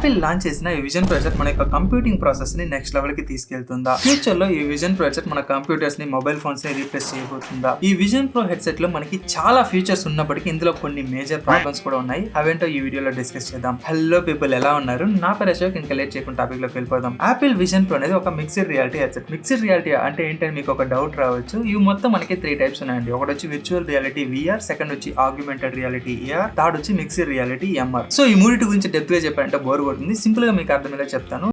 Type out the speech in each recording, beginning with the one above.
Apple launch చేసిన ఈ vision pro headset మన యొక్క కంప్యూటింగ్ ప్రాసెస్ ని నెక్స్ట్ లెవెల్ కి తీసుకెళ్తుందా? ఫ్యూచర్ లో ఈ విజన్ ప్రో హెడ్సెట్ మన కంప్యూటర్స్ ని మొబైల్ ఫోన్స్ ని రీప్లేస్ చేయబోతుందా? ఈ విజన్ ప్రో హెడ్సెట్ లో మనకి చాలా ఫీచర్స్ ఉన్నప్పటికీ ఇందులో కొన్ని మేజర్ ప్రాబ్లమ్స్ కూడా ఉన్నాయి. అవేంటో ఈ వీడియోలో డిస్కస్ చేద్దాం. హలో పీపుల్, ఎలా ఉన్నారు? నా పేరు అశోక్. ఇంకా లేట్ చేయకుండా టాపిక్ లోకి వెళ్ళిపోదాం. యాపిల్ విజన్ ప్రో అనేది ఒక mixed reality headset. Mixed reality అంటే ఏంటని మీకు ఒక డౌట్ రావచ్చు. ఇవి మొత్తం మనకి 3 టైప్స్ ఉన్నాయండి. ఒకటి వచ్చి విర్చువల్ రియాలిటీ విఆర్, సెకండ్ వచ్చి ఆగ్మెంటెడ్ రియాలిటీ ఏఆర్, థర్డ్ వచ్చి మిక్స్డ్ రియాలిటీ ఎంఆర్. సో ఈ మూడింటి గురించి డెప్త్ గా చెప్పాలంటే బోర్ కొడుతుంది. సింపుల్ గా మీకు అర్థమయ్యేలా చెప్తాను.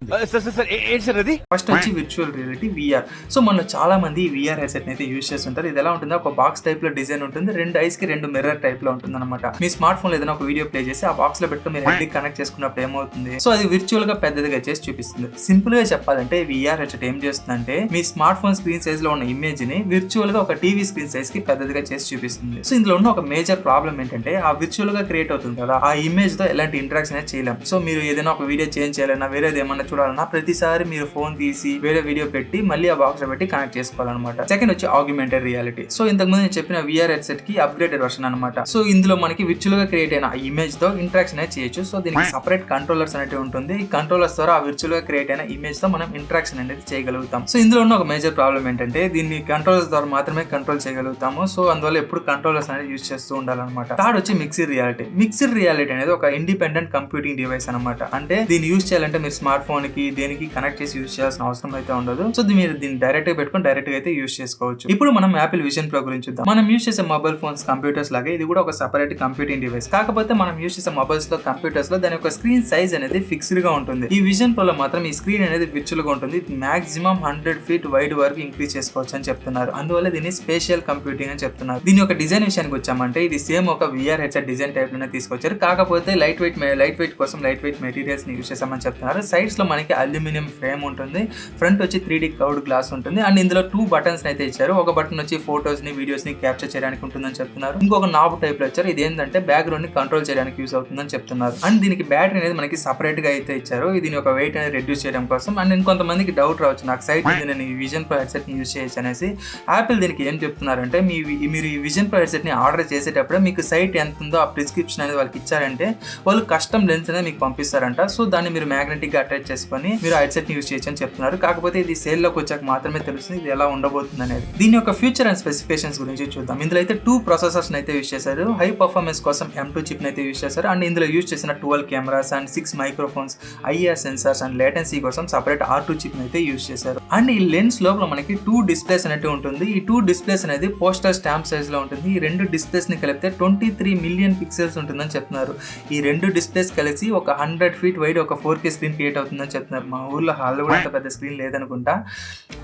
ఫస్ట్ వచ్చి విర్చువల్ రియాలిటీ విఆర్. సో మనం చాలా మంది ఈ విఆర్ హెడ్సెట్ అయితే యూజ్ చేస్తుంటారు. ఇది ఎలా ఉంటుంది? ఒక బాక్స్ టైప్ లో డిజైన్ ఉంటుంది. 2 ఐస్ కి 2 మిర్రర్ టైప్ లో ఉంటుంది అనమాట. మీ స్మార్ట్ ఫోన్ ఏదైనా ఒక వీడియో ప్లే చేసి ఆ బాక్స్ లో పెట్టుకుని మీరు హెడ్ కి కనెక్ట్ చేసుకున్నప్పుడు ఏమవుతుంది? సో అది విర్చువల్ గా పెద్దదిగా చేసి చూపిస్తుంది. సింపుల్ గా చెప్పాలంటే విఆర్ హెడ్సెట్ ఏం చేస్తుందంటే మీ స్మార్ట్ ఫోన్ స్క్రీన్ సైజ్ లో ఉన్న ఇమేజ్ ని విర్చువల్ గా ఒక టీవీ స్క్రీన్ సైజ్ కి పెద్దదిగా చేసి చూపిస్తుంది. సో ఇందులో ఉన్న ఒక మేజర్ ప్రాబ్లం ఏంటంటే ఆ విర్చువల్ గా క్రియేట్ అవుతుంది కదా, ఆ ఇమేజ్ తో ఎలాంటి ఇంటరాక్షన్ అయితే చేయలేం. సో మీరు ఏదైనా ఒక వీడియో చేంజ్ చేయాలన్నా, వేరేది ఏమన్నా చూడాలన్నా ప్రతిసారి మీరు ఫోన్ తీసి వేరే వీడియో పెట్టి మళ్ళీ ఆ బాక్స్ లో పెట్టి కనెక్ట్ చేసుకోవాలన్నమాట. సెకండ్ వచ్చి ఆగ్మెంటెడ్ రియాలిటీ. సో ఇంతకు ముందు నేను చెప్పిన విఆర్ హెడ్సెట్ కి అప్గ్రేడెడ్ వర్షన్ అనమాట. సో ఇందులో మనకి విర్చువల్ గా క్రియేట్ అయిన ఇమేజ్ తో ఇంటరాక్షన్ అయితే చేయొచ్చు. సో దీనికి సపరేట్ కంట్రోలర్స్ అనేవి ఉంటుంది. ఈ కంట్రోలర్స్ ద్వారా ఆ విర్చువల్ గా క్రియేట్ అయిన ఇమేజ్ తో మనం ఇంటరాక్షన్ అనేది చేయగలుగుతాం. సో ఇందులో ఉన్న ఒక మేజర్ ప్రాబ్లం ఏంటంటే దీన్ని కంట్రోలర్స్ ద్వారా మాత్రమే కంట్రోల్ చేయగలుగుతాము. సో అందువల్ల ఎప్పుడు కంట్రోలర్స్ అనేది యూజ్ చేస్తూ ఉండాలన్నమాట. థర్డ్ వచ్చి మిక్స్డ్ రియాలిటీ. మిక్స్డ్ రియాలిటీ అనేది ఒక ఇండిపెండెంట్ కంప్యూటింగ్ డివైస్ అనమాట. అంటే దీన్ని యూజ్ చేయాలంటే మీరు స్మార్ట్ ఫోన్ కి దేనికి కనెక్ట్ చేసి యూజ్ చేయాల్సిన అవసరం అయితే ఉండదు. సో మీరు దీన్ని డైరెక్ట్ గా పెట్టుకుని డైరెక్ట్ గా అయితే యూజ్ చేసుకోవచ్చు. ఇప్పుడు మనం యాపిల్ విజన్ ప్రో గురించి చూద్దాం. మనం యూజ్ చేసే మొబైల్ ఫోన్స్, కంప్యూటర్స్ లాగే ఇది కూడా ఒక సెపరేట్ కంప్యూటింగ్ డివైస్. కాకపోతే మనం యూజ్ చేసే మొబైల్స్ లో, కంప్యూటర్స్ లో దాని యొక్క స్క్రీన్ సైజ్ అనేది ఫిక్స్డ్ గా ఉంటుంది. ఈ విజన్ ప్రో లో మాత్రం ఈ స్క్రీన్ అనేది విర్చువల్ గా ఉంటుంది. మాక్సిమం 100 feet వైడ్ వరకు ఇంక్రీజ్ చేసుకోవచ్చు అని చెప్తున్నారు. అందువల్ల దీన్ని స్పేషియల్ కంప్యూటింగ్ అని చెప్తున్నారు. దీని యొక్క డిజైన్ విషయానికి వచ్చామంటే ఇది సేమ్ ఒక విఆర్ హెడ్సెట్ డిజైన్ టైప్ లోనే తీసుకొచ్చారు. కాకపోతే లైట్ వెయిట్ కోసం లైట్ వెయిట్ మెటీరియల్స్ ని యూజ్ చేసామని చెప్తున్నారు. సైడ్స్ లో మనకి అల్యూమినియం ఫ్రేమ్ ఉంటుంది. ఫ్రంట్ వచ్చి 3D కర్వ్డ్ గ్లాస్ ఉంటుంది. అండ్ ఇందులో 2 బటన్స్ అయితే ఇచ్చారు. ఒక బటన్ వచ్చి ఫోటోస్ ని, వీడియోస్ ని క్యాప్చర్ చేయడానికి ఉంటుందని చెప్తున్నారు. ఇంకొక నాబ్ టైప్ లో ఇచ్చారు. ఇది ఏంటంటే బ్యాక్గ్రౌండ్ ని కంట్రోల్ చేయడానికి యూజ్ అవుతుందని చెప్తున్నారు. అండ్ దీనికి బ్యాటరీ అనేది మనకి సపరేట్ గా అయితే ఇచ్చారు. దీని ఒక వెయిట్ అనేది రెడ్యూస్ చేయడం కోసం. అండ్ ఇంకొంతమందికి డౌట్ రావచ్చు, నాకు సైట్ ఉంది, నేను ఈ విజన్ ప్రో హెడ్సెట్ ని యూజ్ చేయొచ్చు అనేసి. యాపిల్ దీనికి ఏం చెప్తున్నారంటే మీరు ఈ విజన్ ప్రో హెడ్సెట్ ని ఆర్డర్ చేసేటప్పుడు మీకు సైట్ ఎంత ఉందో ఆ ప్రిస్క్రిప్షన్ అనేది వాళ్ళకి ఇచ్చారంటే వాళ్ళు కస్టమ్ లెన్స్ అనేది మీకు పంపిస్తారంట. సో దాన్ని మీరు మ్యాగ్నెటిక్ గా అటాచ్ చేసుకొని మీరు ఆ హెడ్సెట్ ని యూజ్ చేయొచ్చు అని చెప్తున్నారు. కాకపోతే ఇది సేల్ లోకి వచ్చాక మాత్రమే తెలుస్తుంది ఇది ఎలా ఉండబోతుంది అనేది. దీని యొక్క ఫ్యూచర్ అండ్ స్పెసిఫికేషన్స్ గురించి చూద్దాం. ఇందులో అయితే 2 ప్రాసెసర్స్ అయితే యూజ్ చేశారు. హై పర్ఫార్మెన్స్ కోసం M2 చిప్ అయితే యూజ్ చేశారు. అండ్ ఇందులో యూజ్ చేసిన 12 cameras and 6 microphones, IR sensors and latency కోసం సపరేట్ R2 చిప్ అయితే యూజ్ చేశారు. అండ్ ఈ లెన్స్ లోపల మనకి 2 డిస్ప్లేస్ అనేది ఉంటుంది. ఈ 2 డిస్ప్లేస్ అనేది పోస్టర్ స్టాంప్ సైజ్ లో ఉంటుంది. ఈ 2 డిస్ప్లేస్ ని కలిపితే 23 మిలియన్ పిక్సెల్స్ ఉంటుందని చెప్తున్నారు. ఈ 2 డిస్ప్లేస్ కలిసి ఒక 100 feet వైడ్ ఒక 4K స్క్రీన్ క్రియేట్ అవుతుందని చెప్తున్నారు. మా ఊర్లో హాల్లో కూడా అంత పెద్ద స్క్రీన్ లేదనుకుంటా.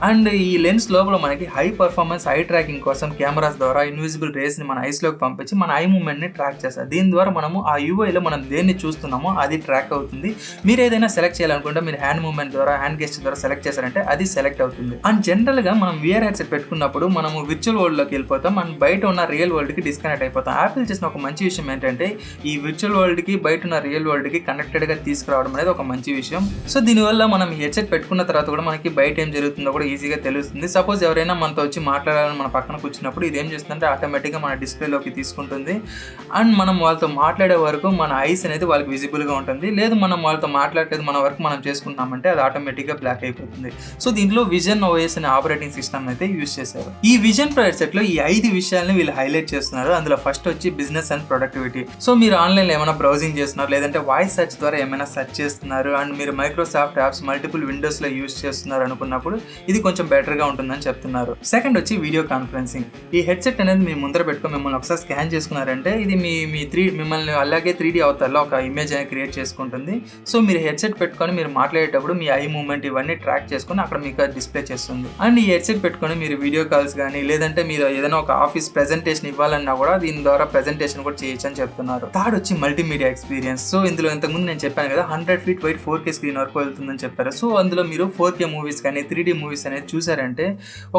అండ్ ఈ లెన్స్ లోపల మనకి హై పర్ఫార్మెన్స్ ఐ ట్రాకింగ్ కోసం కెమెరాస్ ద్వారా ఇన్విజిబుల్ రేస్ ని మన ఐస్ లోకి పంపించి మన ఐ మూవ్మెంట్ ని ట్రాక్ చేస్తారు. దీని ద్వారా మనము ఆ UI లో మనం దేన్ని చూస్తున్నామో అది ట్రాక్ అవుతుంది. మీరు ఏదైనా సెలెక్ట్ చేయాలనుకుంటే మీరు హ్యాండ్ మూవ్మెంట్ ద్వారా, హ్యాండ్ గెస్చర్ ద్వారా సెలెక్ట్ చేశారంటే అది సెలెక్ట్ అవుతుంది. అండ్ జనరల్ గా మనం విఆర్ హెడ్సెట్ పెట్టుకున్నప్పుడు మనము విర్చువల్ వరల్డ్ లోకి వెళ్ళిపోతాం. అండ్ బయట ఉన్న రియల్ వరల్డ్ కి డిస్కనెక్ట్ అయిపోతాం. యాపిల్ చేసిన ఒక మంచి విషయం ఏంటంటే ఈ విర్చువల్ వరల్డ్ కి బయట ఉన్న రియల్ వరల్డ్ కి కనెక్టెడ్ గా తీసుకురావడం అనేది ఒక మంచి విషయం. సో దీనివల్ల మనం ఈ హెడ్సెట్ పెట్టుకున్న తర్వాత కూడా మనకి బయట ఏం జరుగుతుందో కూడా ఈజీగా తెలుస్తుంది. సపోజ్ ఎవరైనా మనతో వచ్చి మాట్లాడాలని మన పక్కన కూర్చున్నప్పుడు ఇది ఏం చేస్తుందంటే ఆటోమేటిక్గా మన డిస్ప్లేలోకి తీసుకుంటుంది. అండ్ మనం వాళ్ళతో మాట్లాడే వరకు మన ఐస్ అనేది వాళ్ళకి విజిబుల్ గా ఉంటుంది. లేదు మనం వాళ్ళతో మాట్లాడలేదు, మన వర్క్ మనం చేసుకుంటామంటే అది ఆటోమేటిక్గా బ్లాక్ అయిపోతుంది. సో దీంట్లో విజన్ OS అనే ఆపరేటింగ్ సిస్టమ్ అయితే యూజ్ చేశారు. ఈ విజన్ ప్రో హెడ్సెట్ లో ఈ 5 విషయాలను వీళ్ళు హైలైట్ చేస్తున్నారు. అందులో ఫస్ట్ వచ్చి బిజినెస్ అండ్ ప్రొడక్టివిటీ. సో మీరు ఆన్లైన్ లో ఏమైనా బ్రౌజింగ్ చేస్తున్నారు, లేదంటే వాయిస్ సెర్చ్ ద్వారా ఏమైనా సెర్చ్ చేస్తున్నారు, అండ్ మీరు మైక్రోసాఫ్ట్ యాప్స్ మల్టిపుల్ విండోస్ లో యూజ్ చేస్తున్నారు అనుకున్నప్పుడు ఇది కొంచెం బెటర్ గా ఉంటుందని చెప్తున్నారు. సెకండ్ వచ్చి వీడియో కాన్ఫరెన్సింగ్. ఈ హెడ్సెట్ అనేది మీ ముందర పెట్టుకొని మిమ్మల్ని ఒకసారి స్కాన్ చేసుకున్నారంటే ఇది మిమ్మల్ని అలాగే 3D అవతారంలో ఒక ఇమేజ్ అనేది క్రియేట్ చేసుకుంటుంది. సో మీరు హెడ్సెట్ పెట్టుకొని మీరు మాట్లాడేటప్పుడు మీ ఐ మూవ్మెంట్ ఇవన్నీ ట్రాక్ చేసుకుని అక్కడ మీకు డిస్ప్లే చేస్తుంది. అండ్ ఈ హెడ్సెట్ పెట్టుకొని మీరు వీడియో కాల్స్ కానీ, లేదంటే మీరు ఏదైనా ఒక ఆఫీస్ ప్రెజెంటేషన్ ఇవ్వాలన్నా కూడా దీని ద్వారా ప్రెజెంటేషన్ కూడా చేయొచ్చు అని చెప్తున్నారు. థర్డ్ వచ్చి మల్టీమీడియా ఎక్స్పీరియన్స్. సో ఇందులో ఇంతకుముందు నేను చెప్పాను కదా 100 feet వైడ్ 4K స్క్రీన్ వరకు వెళ్తుందని చెప్పారు. సో అందులో మీరు 4K మూవీస్ కానీ 3D మూవీస్ అనేది చూసారంటే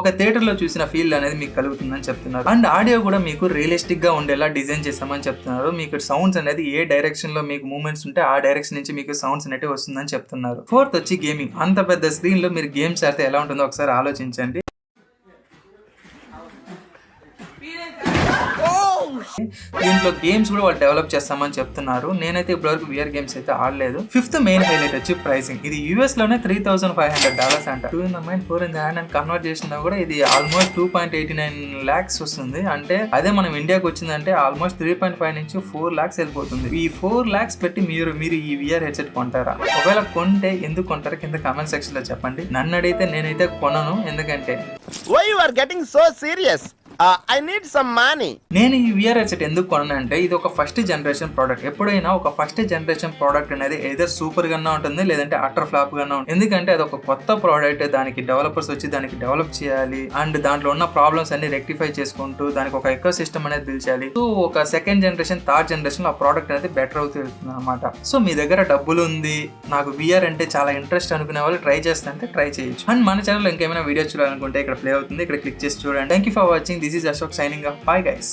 ఒక థియేటర్ లో చూసిన ఫీల్ అనేది మీకు కలుగుతుందని చెప్తున్నారు. అండ్ ఆడియో కూడా మీకు రియలిస్టిక్ గా ఉండేలా డిజైన్ చేస్తామని చెప్తున్నారు. మీకు సౌండ్స్ అనేది ఏ డైరెక్షన్ లో మీకు మూవ్మెంట్స్ ఉంటే ఆ డైరెక్షన్ నుంచి మీకు సౌండ్స్ అనేవి వస్తుందని చెప్తున్నారు. ఫోర్త్ వచ్చి గేమింగ్. అంత పెద్ద స్క్రీన్ లో మీరు గేమ్స్ ఆడితే ఎలా ఉంటుందో ఒకసారి ఆలోచించండి. దీంట్లో గేమ్స్ కూడా వాళ్ళు డెవలప్ చేస్తామని చెప్తున్నారు. నేనైతే ఇప్పటివరకు VR గేమ్స్ అయితే ఆడలేదు. ఫిఫ్త్ మెయిన్ హైలైట్ వచ్చి ప్రైసింగ్. ఇది US లోనే $3,500 అంట. 2 in the mind 4 in the hand అని కన్వర్ట్ చేసినా కూడా ఇది ఆల్మోస్ట్ 2.89 lakhs వస్తుంది. అంటే అదే మనం ఇండియాకి వచ్చిందంటే ఆల్మోస్ట్ 3.5 నుంచి 4 lakhs వెళ్ళిపోతుంది. ఈ 4 lakhs పెట్టి మీరు ఈ VR హెడ్సెట్ కొంటారా? ఒకవేళ కొంటే ఎందుకు కొంటారు కింద కామెంట్ సెక్షన్ లో చెప్పండి. నన్ను అడిగితే నేనైతే కొనను. ఎందుకంటే Why you are getting so serious? I need some money. నేను ఈ VR హెడ్సెట్ ఎందుకు కొన్నానంటే ఇది ఒక ఫస్ట్ జనరేషన్ ప్రోడక్ట్. ఎప్పుడైనా ఒక ఫస్ట్ జనరేషన్ ప్రోడక్ట్ అనేది ఏదో సూపర్ గానే ఉంటుంది, లేదంటే అటర్ ఫ్లాప్ గానే ఉంటుంది. ఎందుకంటే అది ఒక కొత్త ప్రోడక్ట్, దానికి డెవలపర్స్ వచ్చి దానికి డెవలప్ చేయాలి అండ్ దాంట్లో ఉన్న ప్రాబ్లమ్స్ అన్ని రెక్టిఫై చేసుకుంటూ దానికి ఒక ఎకో సిస్టమ్ అనేది పిలిచాలి. సో ఒక సెకండ్ జనరేషన్ థర్డ్ జనరేషన్ ఆ ప్రోడక్ట్ అనేది బెటర్ అవుతూ వెళ్తుంది అనమాట. సో మీ దగ్గర డబ్బులు ఉంది, నాకు VR అంటే చాలా ఇంట్రెస్ట్ అనుకునే వాళ్ళు ట్రై చేస్తే ట్రై చేయొచ్చు. అండ్ మన ఛానల్ ఇంకేమైనా వీడియో చూడాలనుకుంటే ఇక్కడ ప్లే అవుతుంది, ఇక్కడ క్లిక్ చేసి చూడండి. Thank you for watching. This is Ashok signing off. Bye guys.